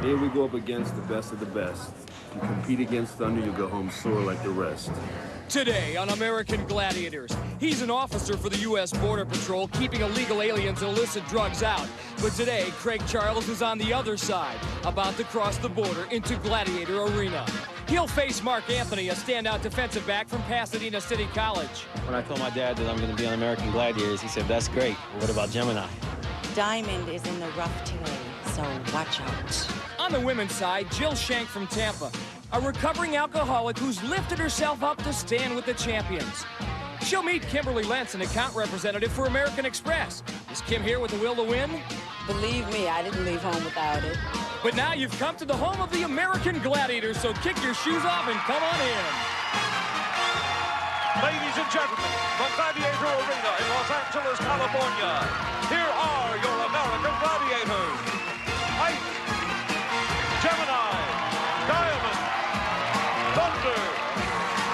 Here we go up against the best of the best. If you compete against Thunder, you'll go home sore like the rest. Today on American Gladiators, he's an officer for the U.S. Border Patrol, keeping illegal aliens and illicit drugs out. But today, Craig Charles is on the other side, about to cross the border into Gladiator Arena. He'll face Mark Anthony, a standout defensive back from Pasadena City College. When I told my dad that I'm going to be on American Gladiators, he said, that's great. But what about Gemini? Diamond is in the rough today, so watch out. On the women's side, Jill Shank from Tampa, a recovering alcoholic who's lifted herself up to stand with the champions. She'll meet Kimberley, an account representative for American Express. Is Kim here with the will to win? Believe me, I didn't leave home without it. But now you've come to the home of the American Gladiators, so kick your shoes off and come on in. Ladies and gentlemen, from Gladiator Arena in Los Angeles, California, here are your American Gladiators. Ice, Gemini, Diamond, Thunder,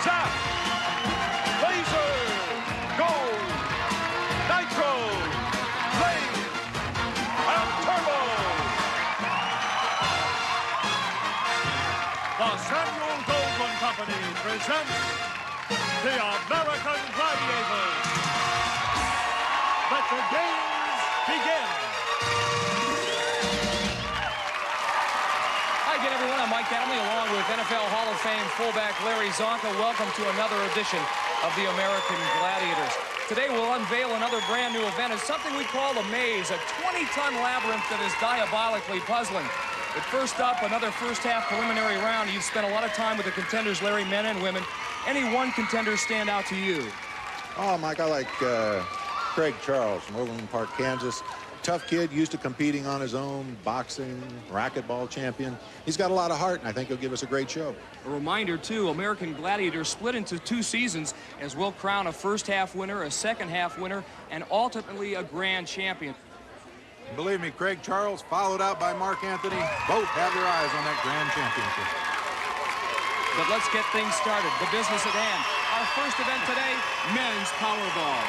Zap, Laser, Gold, Nitro, Flame, and Turbo. The Samuel Goldwyn Company presents the American Gladiators. Let the games begin. Hi again, everyone. I'm Mike Adamle, along with NFL Hall of Fame fullback Larry Czonka. Welcome to another edition of the American Gladiators. Today we'll unveil another brand new event. It's something we call the Maze, a 20-ton labyrinth that is diabolically puzzling. But first up, another first-half preliminary round. You've spent a lot of time with the contenders, Larry, men and women. Any one contender stand out to you? Oh, Mike, I like Craig Charles from Overland Park, Kansas. Tough kid, used to competing on his own, boxing, racquetball champion. He's got a lot of heart, and I think he'll give us a great show. A reminder, too, American Gladiators split into 2 seasons, as we'll crown a first-half winner, a second-half winner, and ultimately a grand champion. Believe me, Craig Charles, followed out by Mark Anthony, both have their eyes on that grand championship. But let's get things started. The business at hand. Our first event today, men's Powerball.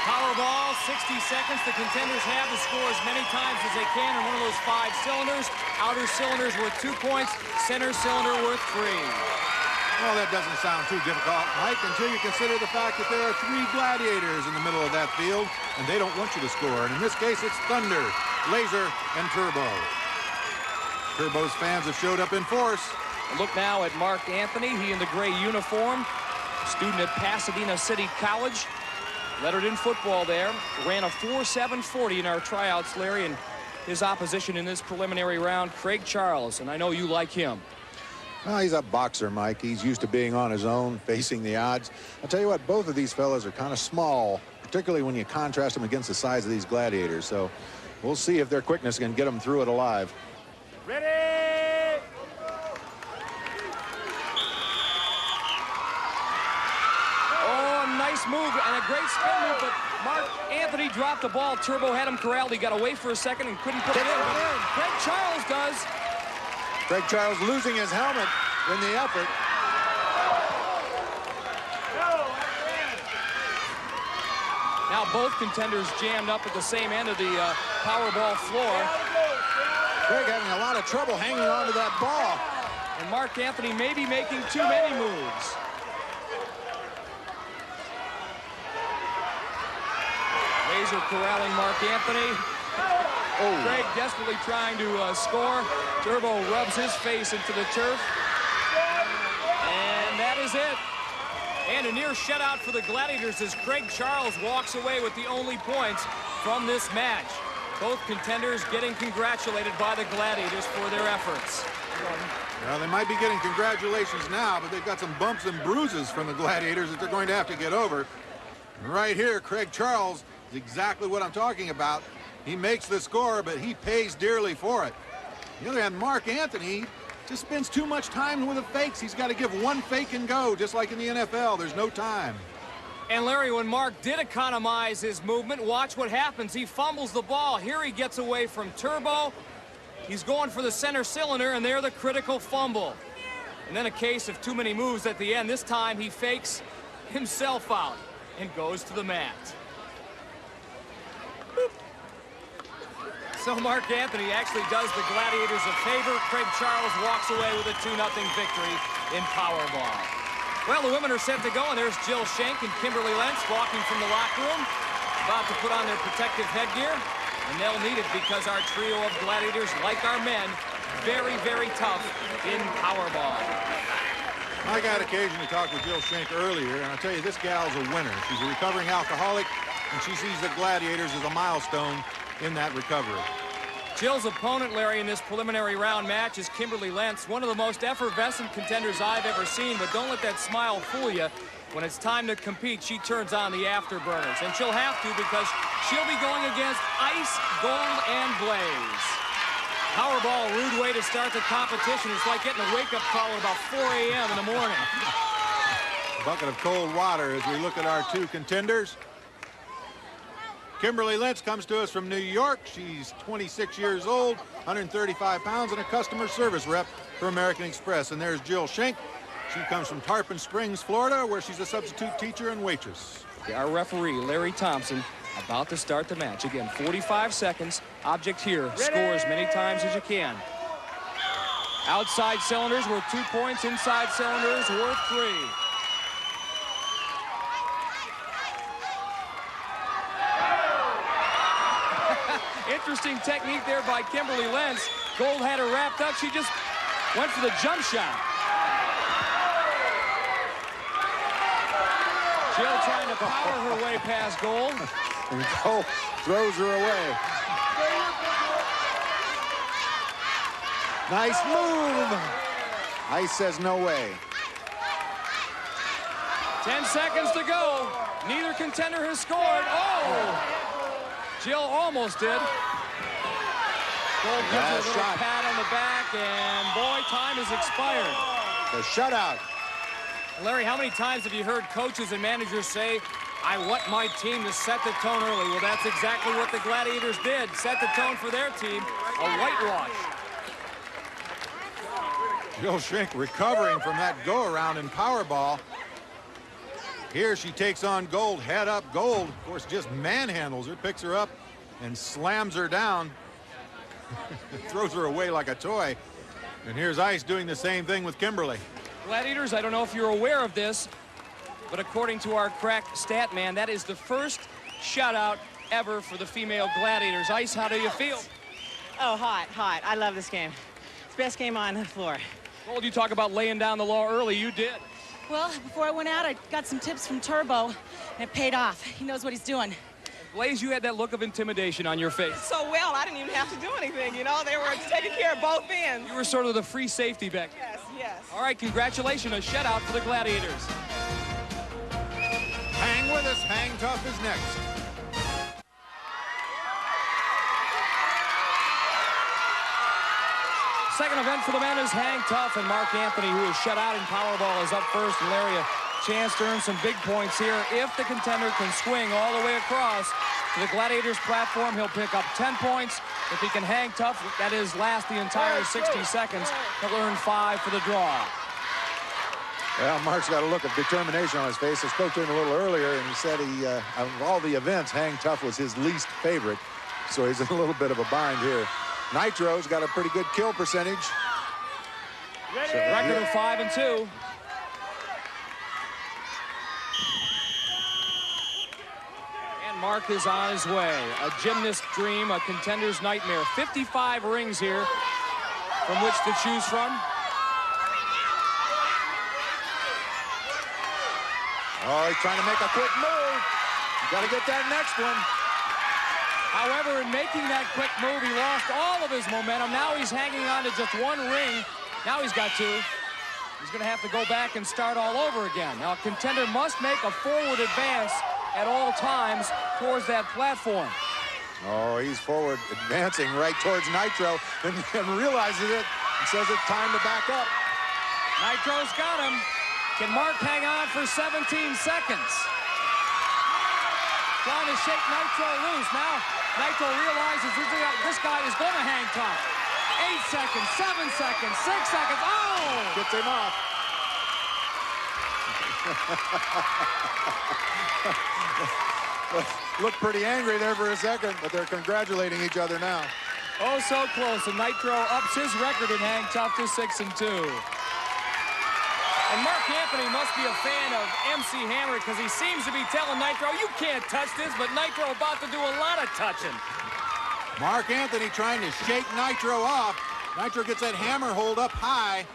Powerball, 60 seconds. The contenders have to score as many times as they can in one of those 5 cylinders. Outer cylinders worth 2 points, center cylinder worth 3. Well, that doesn't sound too difficult, Mike, until you consider the fact that there are 3 gladiators in the middle of that field, and they don't want you to score. And in this case, it's Thunder, Laser, and Turbo. Turbo's fans have showed up in force. Look now at Mark Anthony, he in the gray uniform, student at Pasadena City College, lettered in football there, ran a 4.740 in our tryouts, Larry, and his opposition in this preliminary round, Craig Charles, and I know you like him. Well, he's a boxer, Mike. He's used to being on his own, facing the odds. I'll tell you what, both of these fellas are kind of small, particularly when you contrast them against the size of these gladiators. So we'll see if their quickness can get them through it alive. Ready? Oh, nice move and a great spin move, but Mark Anthony dropped the ball. Turbo had him corralled. He got away for a second and couldn't put it in. Craig Charles does. Craig Charles losing his helmet in the effort. Now both contenders jammed up at the same end of the Powerball floor. Craig having a lot of trouble hanging on to that ball. And Mark Anthony may be making too many moves. Laser corralling Mark Anthony. Oh. Craig desperately trying to score. Turbo rubs his face into the turf. And that is it. And a near shutout for the Gladiators as Craig Charles walks away with the only points from this match. Both contenders getting congratulated by the Gladiators for their efforts. Well, they might be getting congratulations now, but they've got some bumps and bruises from the Gladiators that they're going to have to get over. Right here, Craig Charles is exactly what I'm talking about. He makes the score, but he pays dearly for it. On the other hand, Mark Anthony just spends too much time with the fakes. He's got to give one fake and go, just like in the NFL. There's no time. And Larry, when Mark did economize his movement, watch what happens. He fumbles the ball. Here he gets away from Turbo. He's going for the center cylinder, and there the critical fumble. And then a case of too many moves at the end. This time he fakes himself out and goes to the mat. So Mark Anthony actually does the Gladiators a favor. Craig Charles walks away with a 2-0 victory in Powerball. Well, the women are set to go, and there's Jill Schenck and Kimberley Lentz walking from the locker room, about to put on their protective headgear, and they'll need it because our trio of Gladiators, like our men, very, very tough in Powerball. I got occasion to talk with Jill Schenck earlier, and I'll tell you, this gal's a winner. She's a recovering alcoholic, and she sees the Gladiators as a milestone in that recovery. Jill's opponent, Larry, in this preliminary round match is Kimberley Lentz, one of the most effervescent contenders I've ever seen, but don't let that smile fool you. When it's time to compete, she turns on the afterburners, and she'll have to because she'll be going against Ice, Gold, and Blaze. Powerball, a rude way to start the competition. It's like getting a wake-up call at about 4 a.m. in the morning. A bucket of cold water as we look at our two contenders. Kimberley Lentz comes to us from New York. She's 26 years old, 135 pounds, and a customer service rep for American Express. And there's Jill Schenck. She comes from Tarpon Springs, Florida, where she's a substitute teacher and waitress. Our referee, Larry Thompson, about to start the match. Again, 45 seconds. Object here, score as many times as you can. Outside cylinders worth 2 points, inside cylinders worth 3. Interesting technique there by Kimberley Lentz. Gold had her wrapped up. She just went for the jump shot. Jill trying to power her way past Gold. And Gold throws her away. Nice move. Ice says no way. 10 seconds to go. Neither contender has scored. Oh! Jill almost did. Gold gives her a little pat on the back, and boy, time has expired. The shutout. Larry, how many times have you heard coaches and managers say, I want my team to set the tone early? Well, that's exactly what the Gladiators did. Set the tone for their team. A whitewash. Jill Schenck recovering from that go-around in Powerball. Here she takes on Gold, head up. Gold, of course, just manhandles her, picks her up, and slams her down. Throws her away like a toy. And here's Ice doing the same thing with Kimberley. Gladiators, I don't know if you're aware of this, but according to our crack stat man, that is the first shutout ever for the female Gladiators. Ice, how do you feel? Oh, hot, hot. I love this game. It's the best game on the floor. Gold, you talk about laying down the law early. You did. Well, before I went out, I got some tips from Turbo, and it paid off. He knows what he's doing. Blaze, you had that look of intimidation on your face. So well, I didn't even have to do anything, you know? They were taking care of both ends. You were sort of the free safety back there. Yes, yes. All right, congratulations, a shutout for the Gladiators. Hang with us, Hang Tough is next. Second event for the men is Hang Tough, and Mark Anthony, who is shut out in Powerball, is up first. And Larry, a chance to earn some big points here. If the contender can swing all the way across to the Gladiators platform, he'll pick up 10 points. If he can hang tough, that is, last the entire 60 seconds, he'll earn 5 for the draw. Well, Mark's got a look of determination on his face. I spoke to him a little earlier, and he said of all the events, Hang Tough was his least favorite. So he's in a little bit of a bind here. Nitro's got a pretty good kill percentage. So record of 5 and 2. And Mark is on his way. A gymnast dream, a contender's nightmare. 55 rings here from which to choose from. Oh, he's trying to make a quick move. You got to get that next one. However, in making that quick move, he lost all of his momentum. Now he's hanging on to just 1 ring. Now he's got 2. He's going to have to go back and start all over again. Now, a contender must make a forward advance at all times towards that platform. Oh, he's forward advancing right towards Nitro and realizes it and says it's time to back up. Nitro's got him. Can Mark hang on for 17 seconds? Trying to shake Nitro loose. Now, Nitro realizes this guy is going to hang tough. 8 seconds, 7 seconds, 6 seconds. Oh! Gets him off. Looked pretty angry there for a second, but they're congratulating each other now. Oh, so close. And Nitro ups his record in Hang Tough to 6-2. And Mark Anthony must be a fan of MC Hammer because he seems to be telling Nitro, you can't touch this, but Nitro about to do a lot of touching. Mark Anthony trying to shake Nitro off. Nitro gets that hammer hold up high,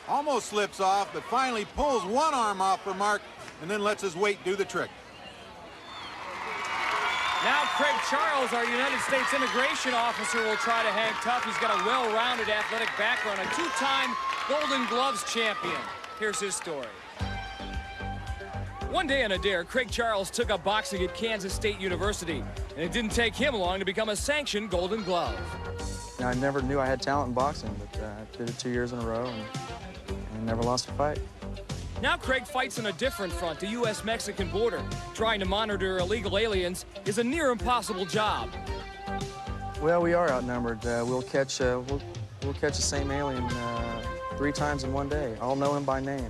almost slips off, but finally pulls one arm off for Mark and then lets his weight do the trick. Now Craig Charles, our United States Immigration Officer, will try to hang tough. He's got a well-rounded athletic background, a two-time Golden Gloves champion. Here's his story. One day on a dare, Craig Charles took up boxing at Kansas State University, and it didn't take him long to become a sanctioned Golden Glove. I never knew I had talent in boxing, but I did it 2 years in a row and never lost a fight. Now Craig fights on a different front, the U.S.-Mexican border. Trying to monitor illegal aliens is a near impossible job. Well, we are outnumbered. We'll catch the same alien 3 times in one day. I'll know him by name.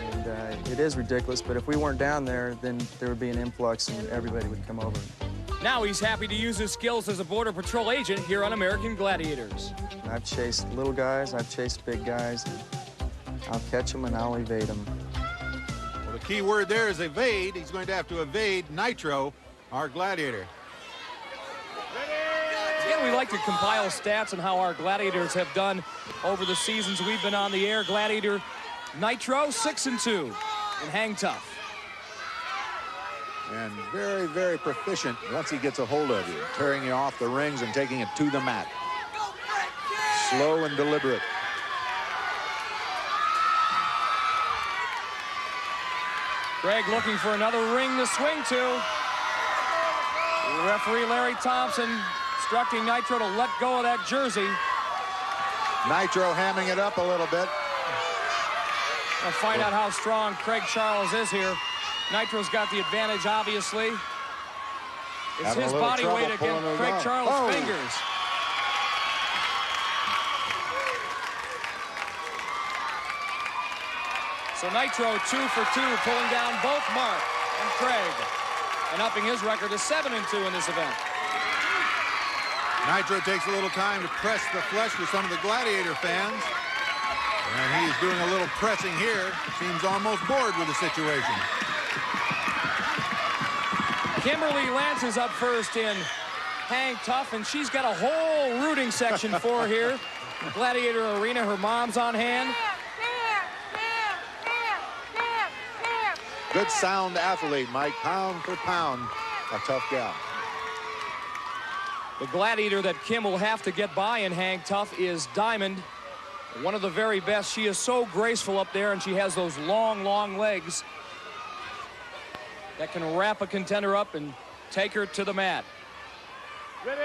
And it is ridiculous, but if we weren't down there, then there would be an influx and everybody would come over. Now he's happy to use his skills as a Border Patrol agent here on American Gladiators. I've chased little guys, I've chased big guys. I'll catch them and I'll evade them. Well, the key word there is evade. He's going to have to evade Nitro, our Gladiator. Again, we like to compile stats on how our Gladiators have done over the seasons we've been on the air. Gladiator Nitro 6-2 and Hang Tough. And very, very proficient once he gets a hold of you, tearing you off the rings and taking it to the mat. Slow and deliberate. Greg looking for another ring to swing to. Referee Larry Thompson instructing Nitro to let go of that jersey. Nitro hamming it up a little bit. We'll find out how strong Craig Charles is here. Nitro's got the advantage, obviously. It's his body weight against Craig Charles' fingers. So Nitro 2 for 2, pulling down both Mark and Craig, and upping his record to 7-2 in this event. Nitro takes a little time to press the flesh with some of the Gladiator fans. And he is doing a little pressing here. Seems almost bored with the situation. Kimberley Lance is up first in Hang Tough, and she's got a whole rooting section for her here. Gladiator Arena, her mom's on hand. Good sound athlete, Mike, pound for pound, a tough gal. The Gladiator that Kim will have to get by in Hang Tough is Diamond, one of the very best. She is so graceful up there, and she has those long, long legs that can wrap a contender up and take her to the mat. Ready!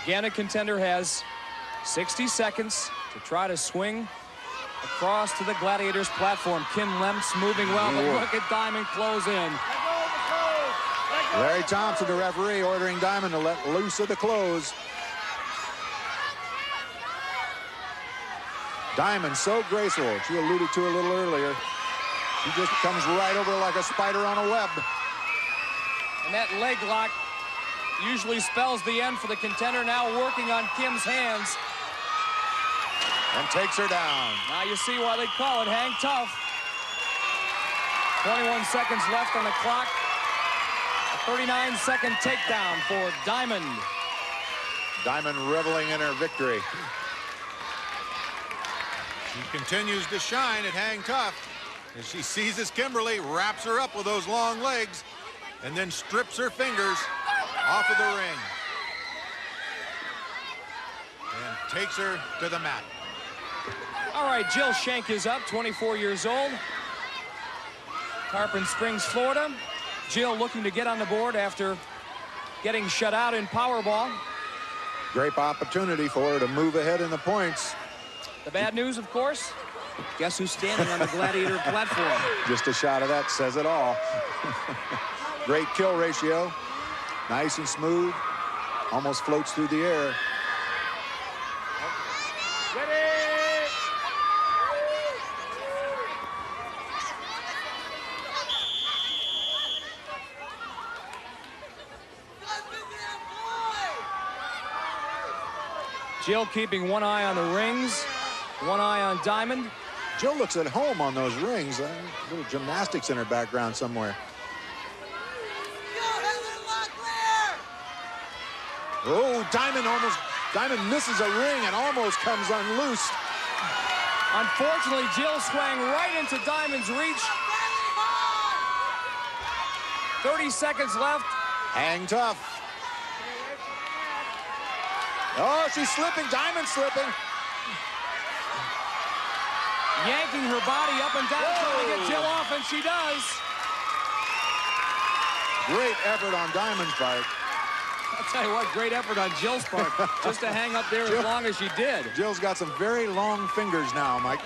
Again, a contender has 60 seconds to try to swing across to the Gladiators platform. Kim Lemps moving well, but look at Diamond close in. Larry Thompson, the referee, ordering Diamond to let loose of the close. Diamond so graceful. She alluded to a little earlier. She just comes right over like a spider on a web. And that leg lock usually spells the end for the contender. Now working on Kim's hands. And takes her down. Now you see why they call it Hang Tough. 21 seconds left on the clock. A 39-second takedown for Diamond. Diamond reveling in her victory. She continues to shine at Hang Tough as she seizes Kimberley, wraps her up with those long legs, and then strips her fingers off of the ring. And takes her to the mat. All right, Jill Schenk is up, 24 years old. Tarpon Springs, Florida. Jill looking to get on the board after getting shut out in Powerball. Great opportunity for her to move ahead in the points. The bad news, of course, guess who's standing on the Gladiator platform? Just a shot of that says it all. Great kill ratio. Nice and smooth. Almost floats through the air. Jill keeping one eye on the rings, one eye on Diamond. Jill looks at home on those rings. A little gymnastics in her background somewhere. Oh, Diamond misses a ring and almost comes unloosed. Unfortunately, Jill swang right into Diamond's reach. 30 seconds left. Hang tough. Oh, she's slipping. Diamond's slipping. Yanking her body up and down, trying to get Jill off, and she does. Great effort on Diamond's part. I'll tell you what, great effort on Jill's part, just to hang up there as long as she did. Jill's got some very long fingers now, Mike.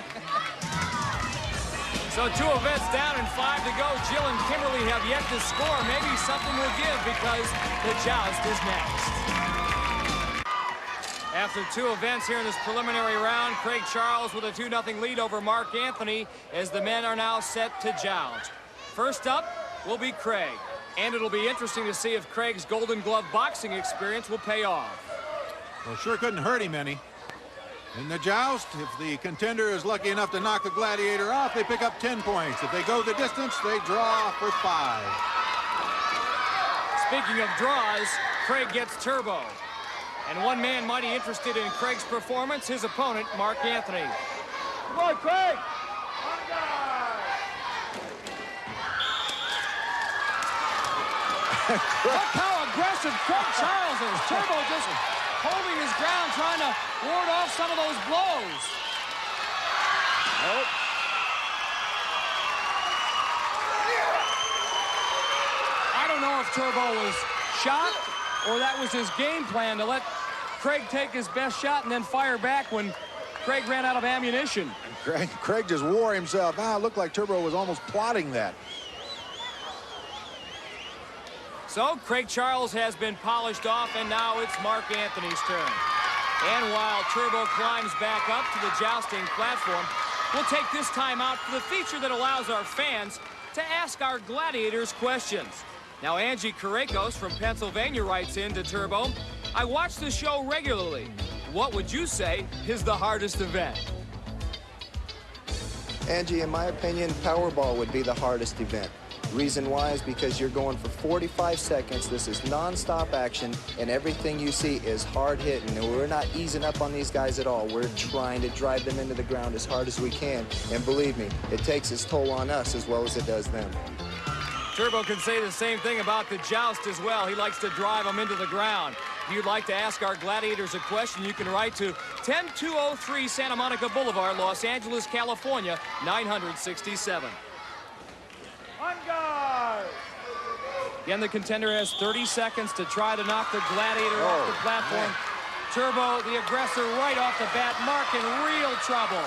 So 2 events down and 5 to go. Jill and Kimberley have yet to score. Maybe something will give because the joust is next. After 2 events here in this preliminary round, Craig Charles with a 2-0 lead over Mark Anthony as the men are now set to joust. First up will be Craig. And it'll be interesting to see if Craig's Golden Glove boxing experience will pay off. Well, sure couldn't hurt him any. In the joust, if the contender is lucky enough to knock the Gladiator off, they pick up 10 points. If they go the distance, they draw for 5. Speaking of draws, Craig gets Turbo. And one man mighty interested in Craig's performance, his opponent, Mark Anthony. Come on, Craig! Look how aggressive Craig Charles is. Turbo just holding his ground, trying to ward off some of those blows. Nope. I don't know if Turbo was shot or that was his game plan to let Craig take his best shot and then fire back when Craig ran out of ammunition. Craig just wore himself out. It looked like Turbo was almost plotting that. So Craig Charles has been polished off, and now it's Mark Anthony's turn. And while Turbo climbs back up to the jousting platform, we'll take this time out for the feature that allows our fans to ask our gladiators questions. Now, Angie Karekos from Pennsylvania writes in to Turbo, I watch the show regularly. What would you say is the hardest event? Angie, in my opinion, Powerball would be the hardest event. Reason why is because you're going for 45 seconds. This is non-stop action, and everything you see is hard hitting. And we're not easing up on these guys at all. We're trying to drive them into the ground as hard as we can. And believe me, it takes its toll on us as well as it does them. Turbo can say the same thing about the joust as well. He likes to drive them into the ground. If you'd like to ask our gladiators a question, you can write to 10203 Santa Monica Boulevard, Los Angeles, California, 967. On guard! Again, the contender has 30 seconds to try to knock the gladiator off the platform. Man. Turbo, the aggressor, right off the bat. Mark in real trouble.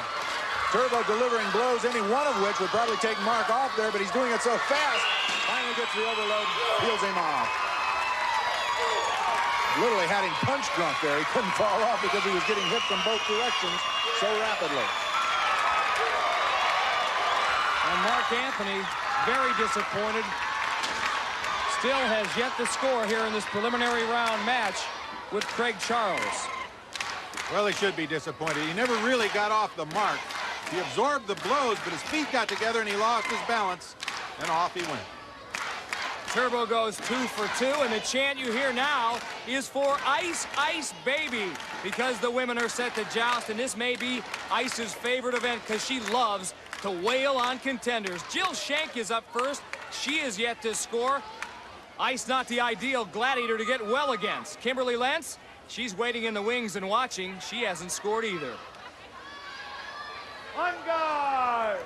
Turbo delivering blows, any one of which would probably take Mark off there, but he's doing it so fast. Finally gets the overload, peels him off. Literally had him punch drunk there. He couldn't fall off because he was getting hit from both directions so rapidly. And Mark Anthony, very disappointed. Still has yet to score here in this preliminary round match with Craig Charles. Well, he should be disappointed. He never really got off the mark. He absorbed the blows, but his feet got together and he lost his balance, and off he went. Turbo goes 2 for 2, and the chant you hear now is for Ice, Ice, Baby, because the women are set to joust, and this may be Ice's favorite event because she loves to wail on contenders. Jill Shank is up first. She is yet to score. Ice not the ideal gladiator to get well against. Kimberley Lentz, she's waiting in the wings and watching. She hasn't scored either. On guard!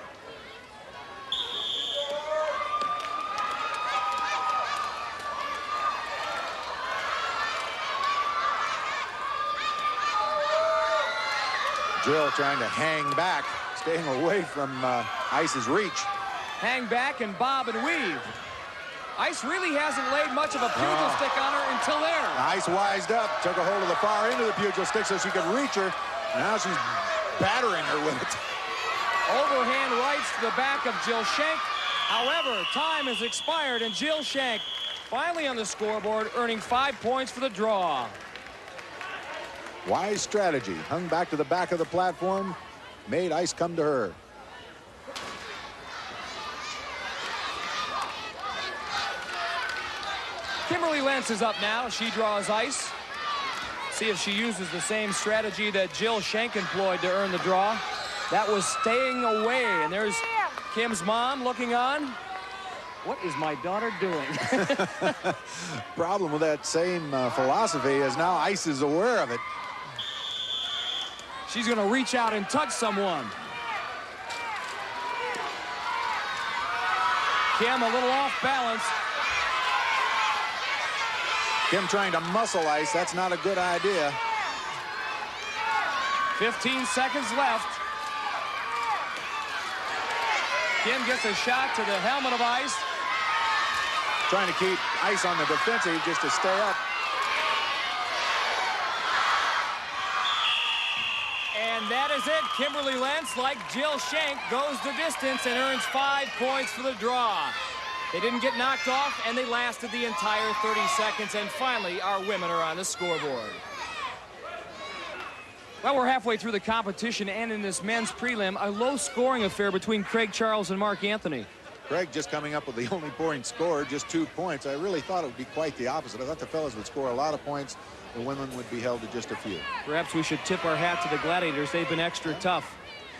Jill trying to hang back, staying away from Ice's reach. Hang back and bob and weave. Ice really hasn't laid much of a pugil stick on her until there. Ice wised up, took a hold of the far end of the pugil stick so she could reach her. Now she's battering her with it. Overhand rights to the back of Jill Shank. However, time has expired, and Jill Shank finally on the scoreboard, earning 5 points for the draw. Wise strategy. Hung back to the back of the platform. Made ice come to her. Kimberley Lentz is up now. She draws ice. See if she uses the same strategy that Jill Schenck employed to earn the draw. That was staying away. And there's Kim's mom looking on. What is my daughter doing? Problem with that same philosophy is now ice is aware of it. She's going to reach out and touch someone. Kim a little off balance. Kim trying to muscle ice. That's not a good idea. 15 seconds left. Kim gets a shot to the helmet of ice. Trying to keep ice on the defensive just to stay up. And that is it. Kimberley Lentz, like Jill Schenck, goes the distance and earns 5 points for the draw. They didn't get knocked off, and they lasted the entire 30 seconds. And finally, our women are on the scoreboard. Well, we're halfway through the competition, and in this men's prelim, a low-scoring affair between Craig Charles and Mark Anthony. Craig just coming up with the only point scored, just 2 points. I really thought it would be quite the opposite. I thought the fellas would score a lot of points. The women would be held to just a few. Perhaps we should tip our hat to the Gladiators. They've been extra tough.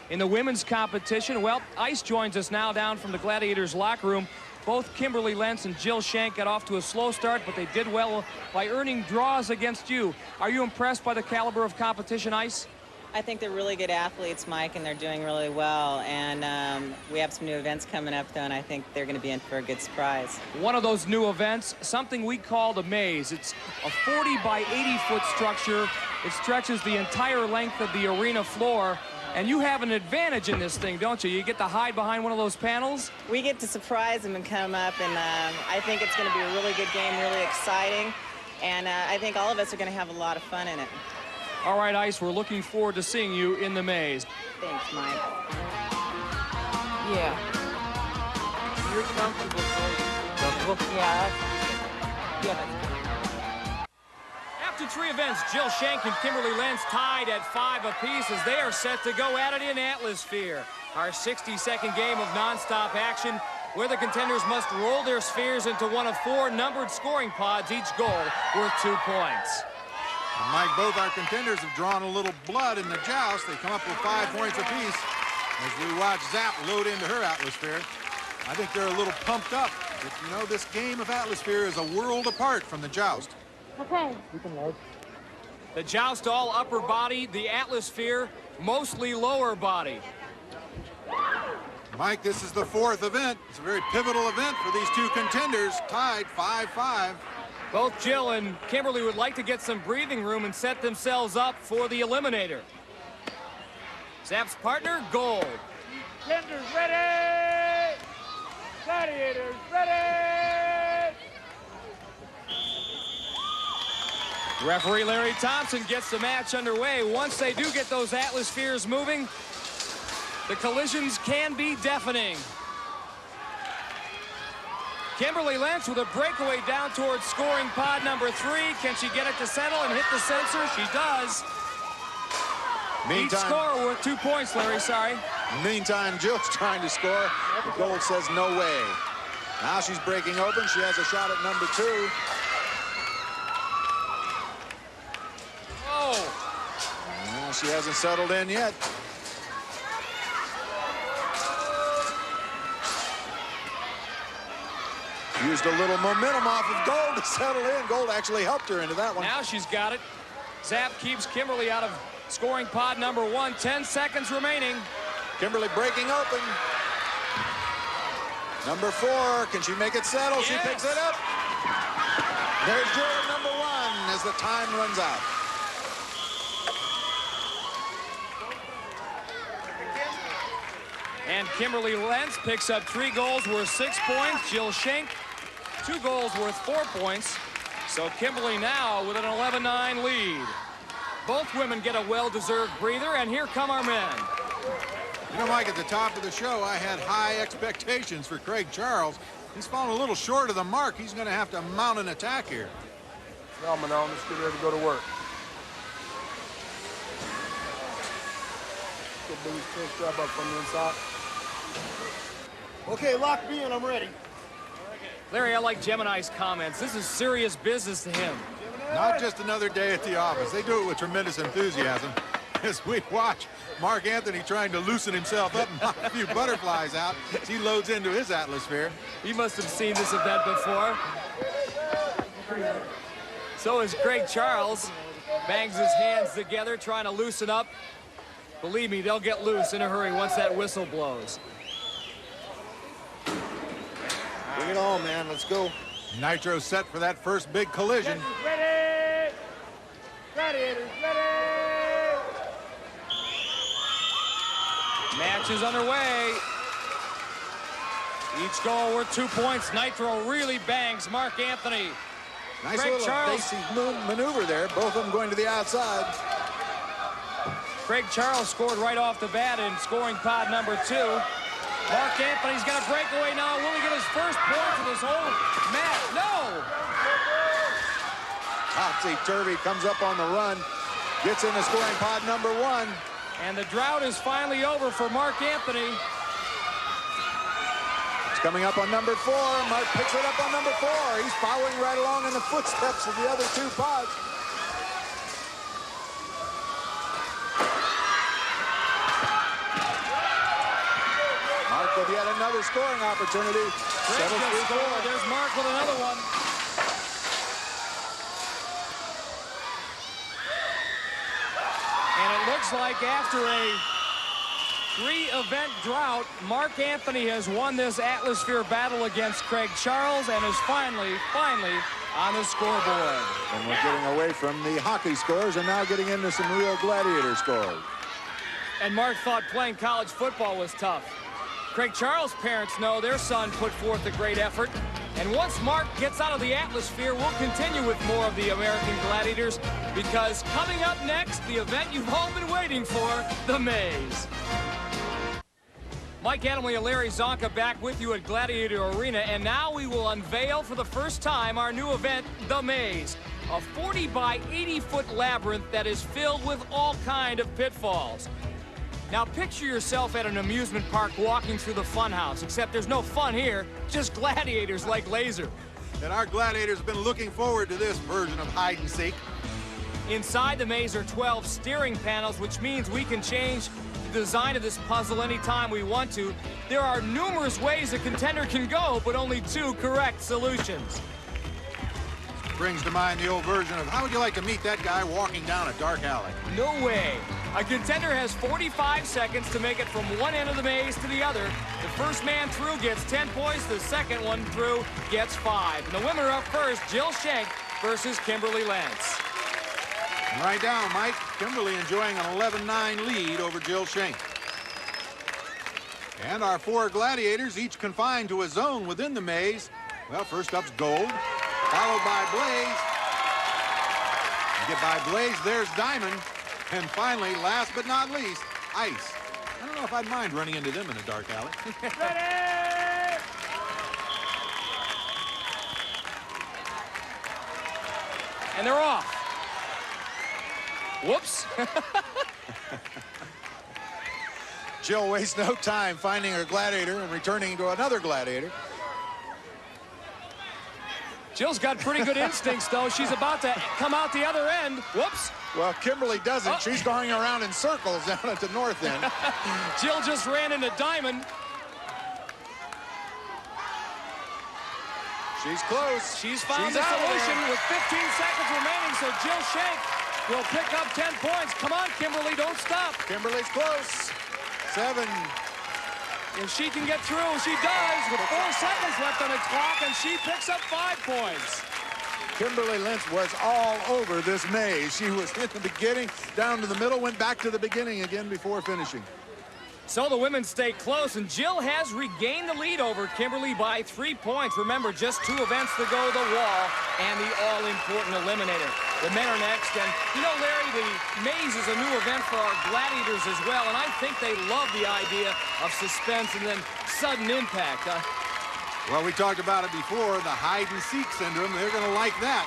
In the women's competition, well, Ice joins us now down from the Gladiators locker room. Both Kimberley Lentz and Jill Schenck got off to a slow start, but they did well by earning draws against you. Are you impressed by the caliber of competition, Ice? I think they're really good athletes, Mike, and they're doing really well. And we have some new events coming up, though, and I think they're going to be in for a good surprise. One of those new events, something we call the maze. It's a 40 by 80-foot structure. It stretches the entire length of the arena floor. And you have an advantage in this thing, don't you? You get to hide behind one of those panels. We get to surprise them and come up, and I think it's going to be a really good game, really exciting. And I think all of us are going to have a lot of fun in it. All right, Ice, we're looking forward to seeing you in the maze. Thanks, Mike. Yeah. You're comfortable, Comfortable? Yeah. After 3 events, Jill Schenck and Kimberley Lentz tied at 5 apiece as they are set to go at it in Atmosphere. Our 60-second game of nonstop action where the contenders must roll their spheres into one of 4 numbered scoring pods, each goal worth 2 points. And Mike, both our contenders have drawn a little blood in the joust. They come up with 5 points apiece as we watch Zap load into her Atmosphere. I think they're a little pumped up. But you know, this game of Atmosphere is a world apart from the joust. Okay. You can load. The joust all upper body, the Atmosphere mostly lower body. Mike, this is the 4th event. It's a very pivotal event for these 2 contenders, tied 5-5. Both Jill and Kimberley would like to get some breathing room and set themselves up for the eliminator. Zap's partner, gold. Contenders ready! Gladiators ready! Referee Larry Thompson gets the match underway. Once they do get those Atmospheres moving, the collisions can be deafening. Kimberley Lentz with a breakaway down towards scoring pod number 3. Can she get it to settle and hit the sensor? She does. Each score worth 2 points, Larry, sorry. Meantime, Jill's trying to score. The goal says no way. Now she's breaking open. She has a shot at number 2. Oh. Well, she hasn't settled in yet. Used a little momentum off of Gold to settle in. Gold actually helped her into that one. Now she's got it. Zap keeps Kimberley out of scoring pod number 1. 10 seconds remaining. Kimberley breaking open. Number 4. Can she make it settle? Yes. She picks it up. There's Jill at number 1 as the time runs out. And Kimberley Lentz picks up 3 goals worth 6 points. Jill Schenck, 2 goals worth 4 points. So Kimberley now with an 11-9 lead. Both women get a well-deserved breather, and here come our men. You know, Mike, at the top of the show, I had high expectations for Craig Charles. He's fallen a little short of the mark. He's going to have to mount an attack here. Now, Manon, let's get ready to go to work. Good boost, push, grab up from the inside. Okay, lock me in, I'm ready. Larry, I like Gemini's comments. This is serious business to him. Not just another day at the office. They do it with tremendous enthusiasm. As we watch Mark Anthony trying to loosen himself up and knock a few butterflies out as he loads into his atmosphere. He must have seen this event before. So is Craig Charles. Bangs his hands together, trying to loosen up. Believe me, they'll get loose in a hurry once that whistle blows. Bring it on, man. Let's go. Nitro set for that first big collision. Ready! Gladiators, ready! Match is underway. Each goal worth 2 points. Nitro really bangs Mark Anthony. Nice Craig little Charles. evasive maneuver there. Both of them going to the outside. Craig Charles scored right off the bat in scoring pod number 2. Mark Anthony's got a breakaway now. Will he get his first points of this whole match? No! Topsy-turvy comes up on the run. Gets in the scoring pod number 1. And the drought is finally over for Mark Anthony. It's coming up on number 4. Mark picks it up on number 4. He's following right along in the footsteps of the other 2 pods. Mark with yet another scoring opportunity. Craig just scored. There's Mark with another one. And it looks like after a 3-event drought, Mark Anthony has won this Atmosphere battle against Craig Charles and is finally on the scoreboard. And we're getting away from the hockey scores and now getting into some real gladiator scores. And Mark thought playing college football was tough. Craig Charles' parents know their son put forth a great effort. And once Mark gets out of the Atmosphere, we'll continue with more of the American Gladiators, because coming up next, the event you've all been waiting for, the Maze. Mike Adamle and Larry Czonka back with you at Gladiator Arena, and now we will unveil for the first time our new event, the Maze, a 40 by 80 foot labyrinth that is filled with all kind of pitfalls. Now picture yourself at an amusement park walking through the funhouse, except there's no fun here, just gladiators like laser. And our gladiators have been looking forward to this version of hide and seek. Inside the maze are 12 steering panels, which means we can change the design of this puzzle anytime we want to. There are numerous ways a contender can go, but only 2 correct solutions. Brings to mind the old version of how would you like to meet that guy walking down a dark alley? No way. A contender has 45 seconds to make it from one end of the maze to the other. The first man through gets 10 points. The second one through gets 5. And the women are up first, Jill Schenk versus Kimberley Lentz. And right down, Mike. Kimberley enjoying an 11-9 lead over Jill Schenk. And our 4 gladiators, each confined to a zone within the maze. Well, first up's Gold, followed by Blaze. And get by Blaze, there's Diamond. And finally, last but not least, Ice. I don't know if I'd mind running into them in a dark alley. Ready! And they're off. Whoops. Jill wastes no time finding her gladiator and returning to another gladiator. Jill's got pretty good instincts, though. She's about to come out the other end. Whoops. Well, Kimberley doesn't. Oh. She's going around in circles down at the north end. Jill just ran into Diamond. She's close. She's found the solution with 15 seconds remaining, so Jill Schenk will pick up 10 points. Come on, Kimberley, don't stop. Kimberley's close. 7. If she can get through, she does, with 4 seconds left on the clock, and she picks up 5 points. Kimberley Lentz was all over this maze. She was in the beginning, down to the middle, went back to the beginning again before finishing. So the women stay close, and Jill has regained the lead over Kimberley by 3 points. Remember, just 2 events to go, the wall and the all-important eliminator. The men are next, and you know, Larry, the maze is a new event for our gladiators as well, and I think they love the idea of suspense and then sudden impact. Well, we talked about it before, the hide-and-seek syndrome. They're going to like that.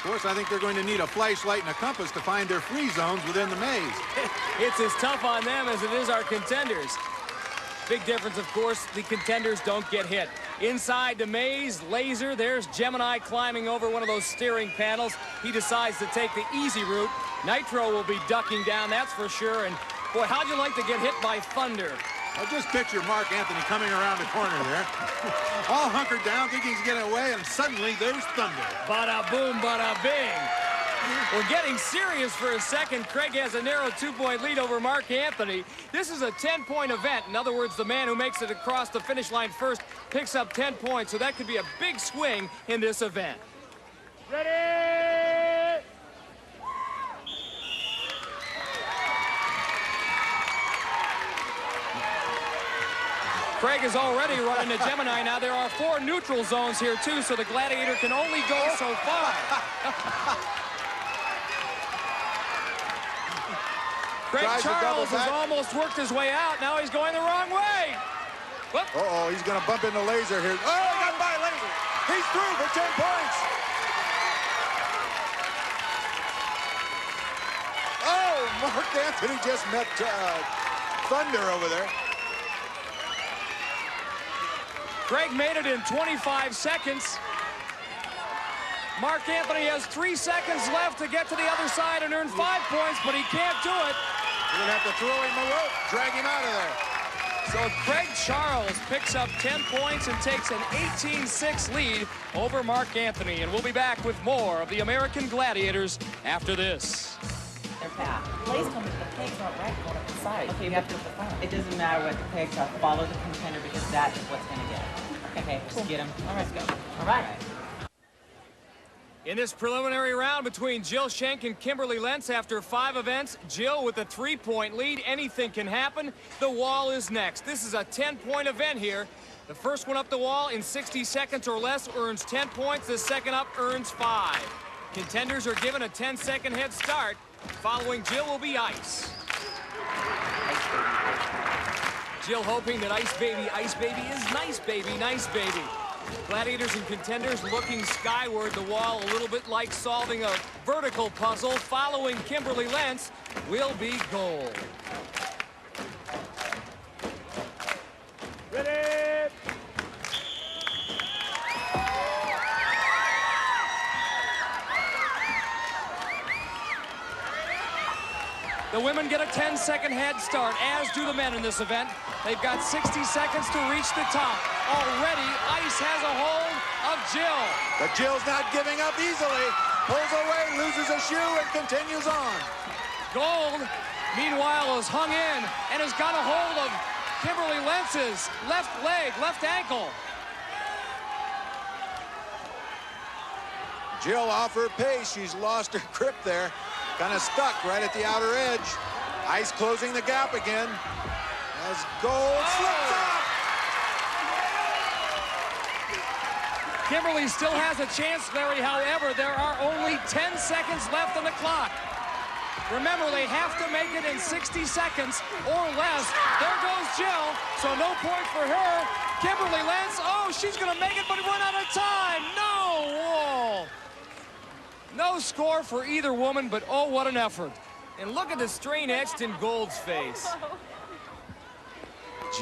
Of course, I think they're going to need a flashlight and a compass to find their free zones within the maze. It's as tough on them as it is our contenders. Big difference, of course, the contenders don't get hit. Inside the maze, laser, there's Gemini climbing over one of those steering panels. He decides to take the easy route. Nitro will be ducking down, that's for sure. And boy, how'd you like to get hit by thunder? I just picture Mark Anthony coming around the corner there, all hunkered down, thinking he's getting away, and suddenly there's thunder. Bada boom, bada bing. We're getting serious for a second. Craig has a narrow 2-point lead over Mark Anthony. This is a 10-point event. In other words, the man who makes it across the finish line first picks up 10 points, so that could be a big swing in this event. Ready! Craig is already running the Gemini. Now there are 4 neutral zones here too, so the Gladiator can only go so far. Craig Charles has almost worked his way out. Now he's going the wrong way. Whoop. Uh-oh, he's going to bump into Laser here. Oh, he got by Laser. He's through for 10 points. Oh, Mark Anthony just met Thunder over there. Craig made it in 25 seconds. Mark Anthony has 3 seconds left to get to the other side and earn 5 points, but he can't do it. You're going to have to throw him a rope, drag him out of there. So Craig Charles picks up 10 points and takes an 18-6 lead over Mark Anthony. And we'll be back with more of the American Gladiators after this. Their path. Blaze told me the pegs aren't right going up the side. Okay, You have to, it doesn't matter what the pegs are. Follow the contender because that is what's going to get. Okay, just get him. All right, let's go. All right. In this preliminary round between Jill Schenk and Kimberley Lentz after 5 events, Jill with a 3-point lead. Anything can happen. The wall is next. This is a 10-point event here. The first one up the wall in 60 seconds or less earns 10 points. The second up earns 5. Contenders are given a 10-second head start. Following Jill will be Ice. Jill hoping that Ice Baby is nice baby. Gladiators and contenders looking skyward, the wall a little bit like solving a vertical puzzle. Following Kimberley Lentz will be gold. Ready! The women get a 10-second head start, as do the men in this event. They've got 60 seconds to reach the top. Already, Ice has a hold of Jill. But Jill's not giving up easily. Pulls away, loses a shoe, and continues on. Gold, meanwhile, is hung in and has got a hold of Kimberley Lentz's left leg, left ankle. Jill off her pace. She's lost her grip there. Kind of stuck right at the outer edge. Ice closing the gap again. As Gold slips up. Kimberley still has a chance, Larry. However, there are only 10 seconds left on the clock. Remember, they have to make it in 60 seconds or less. There goes Jill, so no point for her. Kimberley Lentz, oh, she's going to make it, but run out of time. No! Whoa. No score for either woman, but oh, what an effort. And look at the strain etched in Gold's face.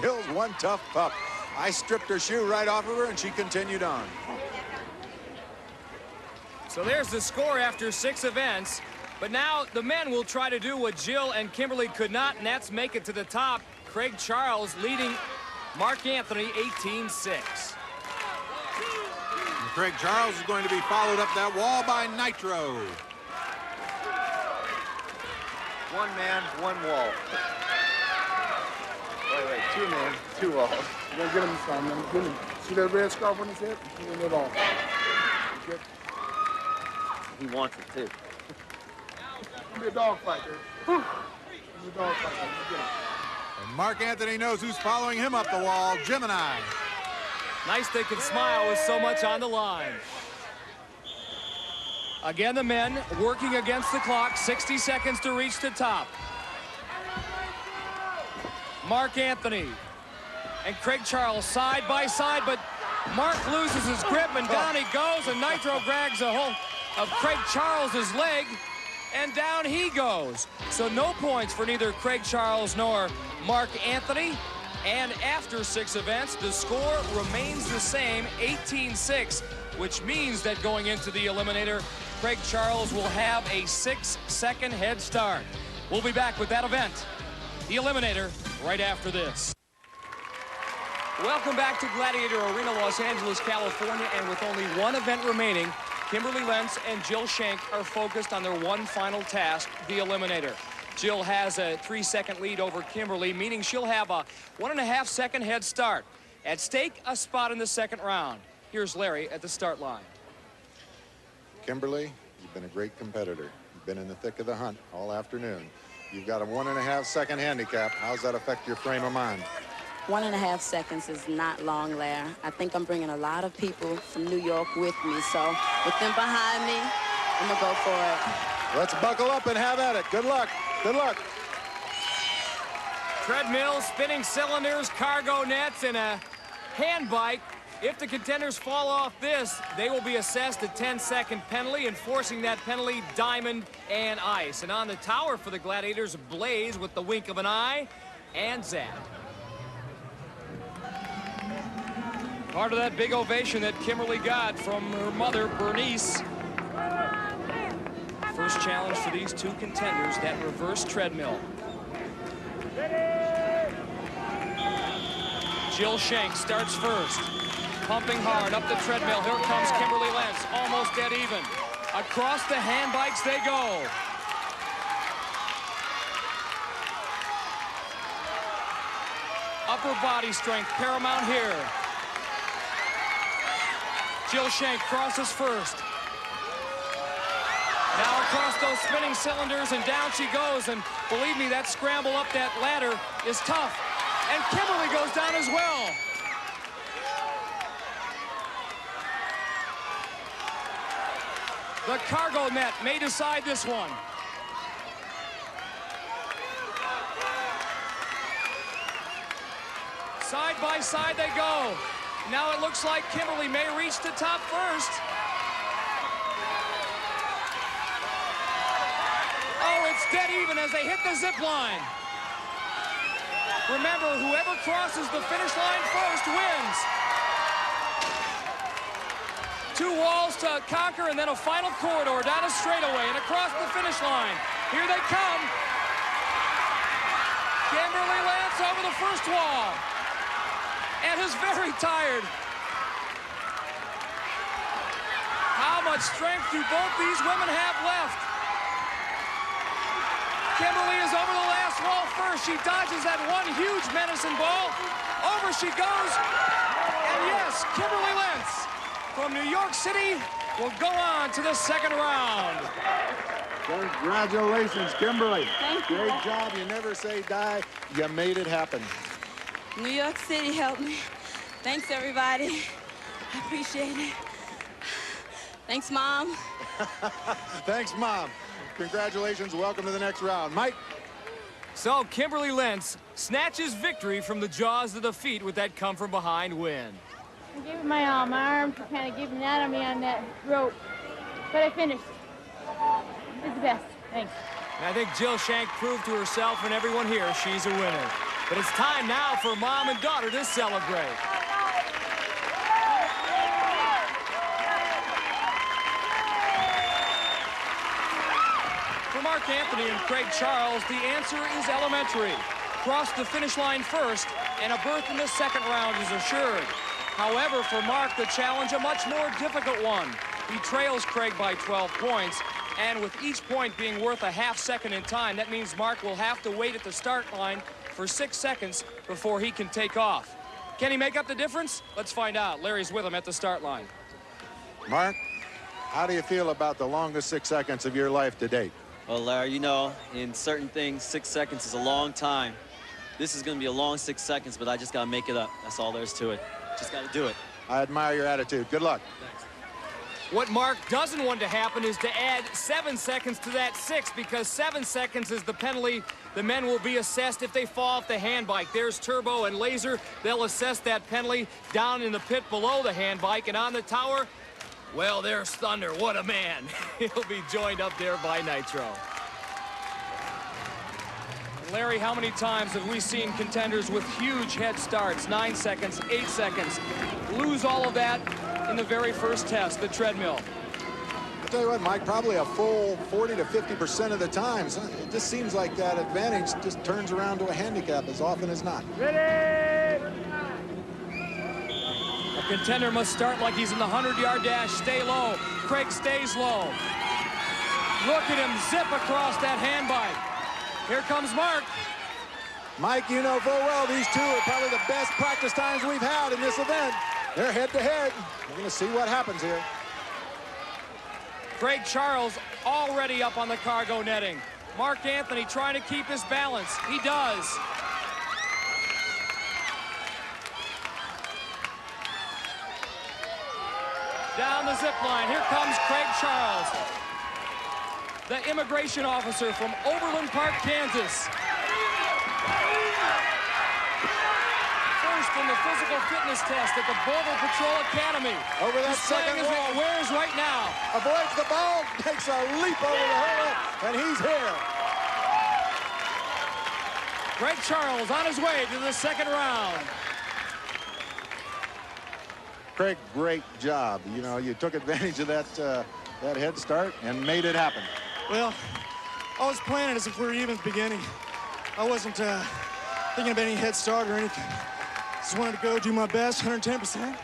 Jill's one tough pup. I stripped her shoe right off of her, and she continued on. So there's the score after 6 events. But now the men will try to do what Jill and Kimberley could not, and that's make it to the top. Craig Charles leading Mark Anthony 18-6. Craig Charles is going to be followed up that wall by Nitro. 1 man, 1 wall. Wait, 2 men, 2 walls. You gotta get him some, man. Get him. See that red scarf on his head? He's in it all. He wants it too. It's gonna be a dog fight, dude. It's gonna be a dog fight, man. Get him. And Mark Anthony knows who's following him up the wall, Gemini. Nice they can smile with so much on the line. Again, the men working against the clock. 60 seconds to reach the top. Mark Anthony and Craig Charles side by side, but Mark loses his grip and down he goes, and Nitro grabs a hold. of Craig Charles's leg, and down he goes. So no points for neither Craig Charles nor Mark Anthony. And after 6 events, the score remains the same, 18-6, which means that going into the eliminator, Craig Charles will have a 6-second head start. We'll be back with that event, the eliminator, right after this. Welcome back to Gladiator Arena, Los Angeles, California, and with only 1 event remaining, Kimberley Lentz and Jill Schenck are focused on their one final task, the eliminator. Jill has a 3-second lead over Kimberley, meaning she'll have a 1.5-second head start. At stake, a spot in the second round. Here's Larry at the start line. Kimberley, you've been a great competitor. You've been in the thick of the hunt all afternoon. You've got a 1.5-second handicap. How does that affect your frame of mind? 1.5 seconds is not long, Larry. I think I'm bringing a lot of people from New York with me, so with them behind me, I'm gonna go for it. Let's buckle up and have at it. Good luck. Good luck. Treadmill, spinning cylinders, cargo nets, and a hand bike. If the contenders fall off this, they will be assessed a 10-second penalty, enforcing that penalty, diamond and ice. And on the tower for the Gladiators, Blaze with the wink of an eye and zap. Part of that big ovation that Kimberley got from her mother, Bernice. First challenge for these 2 contenders, that reverse treadmill. Jill Schenck starts first. Pumping hard up the treadmill. Here comes Kimberley Lentz, almost dead even. Across the hand bikes they go. Upper body strength paramount here. Jill Schenck crosses first. Now across those spinning cylinders, and down she goes. And believe me, that scramble up that ladder is tough. And Kimberley goes down as well. The cargo net may decide this one. Side by side they go. Now it looks like Kimberley may reach the top first. Oh, it's dead even as they hit the zip line. Remember, whoever crosses the finish line first wins. 2 walls to conquer, and then a final corridor down a straightaway and across the finish line. Here they come. Kimberley Lentz over the first wall and is very tired. How much strength do both these women have left? Kimberley is over the last wall first. She dodges that one huge medicine ball. Over she goes. And yes, Kimberley Lentz from New York City will go on to the second round. Congratulations, Kimberley. Thank you. Great job. You never say die. You made it happen. New York City helped me. Thanks, everybody. I appreciate it. Thanks, Mom. Thanks, Mom. Congratulations. Welcome to the next round. Mike. So Kimberley Lentz snatches victory from the jaws of defeat with that come-from-behind win. I gave it my all. My arms were kind of giving out on me on that rope, but I finished. It's the best. Thanks. And I think Jill Schenck proved to herself and everyone here she's a winner. But it's time now for mom and daughter to celebrate. For Mark Anthony and Craig Charles, the answer is elementary. Cross the finish line first, and a berth in the second round is assured. However, for Mark, the challenge a much more difficult one. He trails Craig by 12 points, and with each point being worth a half second in time, that means Mark will have to wait at the start line for 6 seconds before he can take off. Can he make up the difference? Let's find out. Larry's with him at the start line. Mark, how do you feel about the longest 6 seconds of your life to date? Well, Larry, you know, in certain things, 6 seconds is a long time. This is going to be a long 6 seconds, but I just got to make it up. That's all there is to it. Just got to do it. I admire your attitude. Good luck. Thanks. What Mark doesn't want to happen is to add 7 seconds to that 6, because 7 seconds is the penalty. The men will be assessed if they fall off the hand bike. There's Turbo and Laser. They'll assess that penalty down in the pit below the hand bike. And on the tower, Well, there's Thunder. What a man. He'll be joined up there by Nitro. Larry, how many times have we seen contenders with huge head starts, 9 seconds, 8 seconds, lose all of that in the very first test, the treadmill? I'll tell you what, Mike, probably a full 40 to 50% of the times. It just seems like that advantage just turns around to a handicap as often as not. Ready! A contender must start like he's in the 100-yard dash. Stay low. Craig stays low. Look at him zip across that hand bite. Here comes Mark. Mike, you know full well these two are probably the best practice times we've had in this event. They're head-to-head. We're going to see what happens here. Craig Charles already up on the cargo netting. Mark Anthony trying to keep his balance. He does. Down the zip line. Here comes Craig Charles, the immigration officer from Overland Park, Kansas. First in the physical fitness test at the Border Patrol Academy. Over that second wall. Where's right now? Avoids the ball, takes a leap over the hurdle, and he's here. Craig Charles on his way to the second round. Craig, great job. You know, you took advantage of that head start and made it happen. Well, I was playing it as if we were even at the beginning. I wasn't thinking of any head start or anything. Just wanted to go do my best, 110%.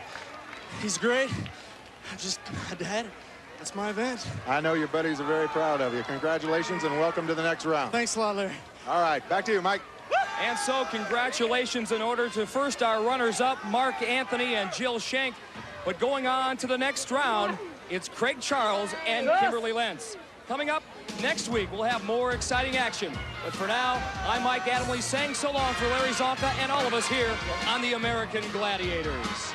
He's great. I had it. That's my event. I know your buddies are very proud of you. Congratulations and welcome to the next round. Thanks a lot, Larry. All right, back to you, Mike. And so congratulations in order to first our runners-up, Mark Anthony and Jill Schenk. But going on to the next round, it's Craig Charles and Kimberley Lentz. Coming up next week, we'll have more exciting action. But for now, I'm Mike Adamle saying so long for Larry Czonka and all of us here on the American Gladiators.